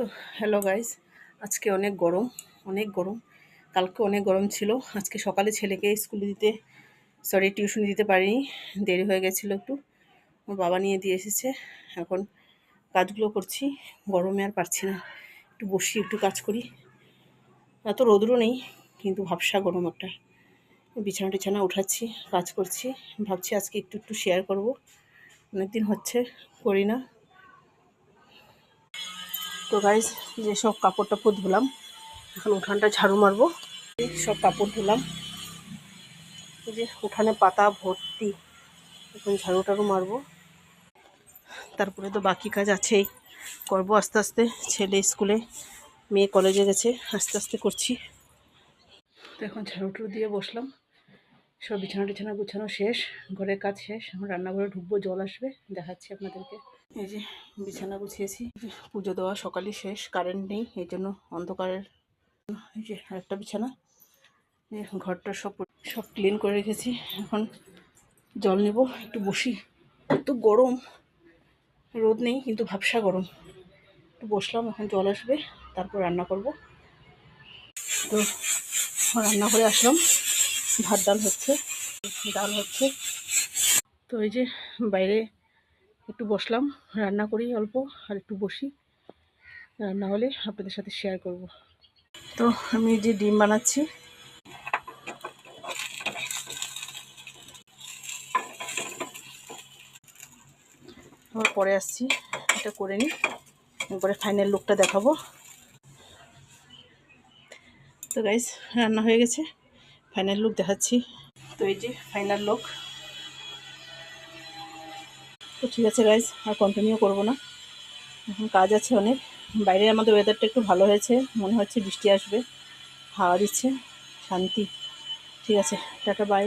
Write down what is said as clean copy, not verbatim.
তো hello guys, আজকে অনেক গরম। কালকে অনেক গরম ছিল। আজকে সকালে ছেলেকে টিউশন দিতে পারিনি, দেরি হয়ে গেছিলো একটু। ওর বাবা নিয়ে দিয়ে এসেছে। এখন কাজগুলো করছি, গরমে আর পারছি না। একটু বসি, একটু কাজ করি। এত রৌদ্র নেই, কিন্তু ভ্যাপসা গরম একটা। বিছানা টিছানা উঠাচ্ছি, কাজ করছি। ভাবছি আজকে একটু একটু শেয়ার করব, অনেকদিন হচ্ছে করি না। তো গাইস, যেসব কাপড় টাপড় ধুলাম, এখন উঠানটা ঝাড়ু মারবো। সব কাপড় ধুলাম, এই যে উঠানে পাতা ভর্তি। এখন ঝাড়ু টাড়ু মারবো, তারপরে তো বাকি কাজ আছেই, করবো আস্তে আস্তে। ছেলে স্কুলে, মেয়ে কলেজে গেছে, আস্তে আস্তে করছি। তো এখন ঝাড়ু টাড়ু দিয়ে বসলাম। সব বিছানা টিছানা গুছানো শেষ, ঘরের কাজ শেষ। এখন রান্নাঘরে ঢুকবো, জল আসবে, দেখাচ্ছি আপনাদেরকে। এই যে বিছানা গুছিয়েছি, পুজো দেওয়া সকালই শেষ। কারেন্ট নেই, এই জন্য অন্ধকারের। এই যে আরেকটা বিছানা, ঘরটা সব সব ক্লিন করে রেখেছি। এখন জল নেব, একটু বসি। এত গরম, রোদ নেই কিন্তু ভ্যাপসা গরম। একটু বসলাম, এখন জল আসবে, তারপর রান্না করব। তো রান্নাঘরে আসলাম, ভাত ডাল হচ্ছে, তো এই যে বাইরে একটু বসলাম, রান্না করি অল্প, আর একটু বসি। রান্না হলে আপনাদের সাথে শেয়ার করব। তো আমি যে ডিম বানাচ্ছি, আবার পরে আসছি, এটা করে নিই, এরপরে ফাইনাল লুকটা দেখাবো। তো গাইস, রান্না হয়ে গেছে, ফাইনাল লুক দেখাচ্ছি। তো এই যে ফাইনাল লুক। তো ঠিক আছে গাইস, আর কন্টিনিউ করবো না, এখন কাজ আছে অনেক। বাইরে আমাদের ওয়েদারটা একটু ভালো হয়েছে, মনে হচ্ছে বৃষ্টি আসবে, হাওয়া দিচ্ছে, শান্তি। ঠিক আছে, টাটা, বাই।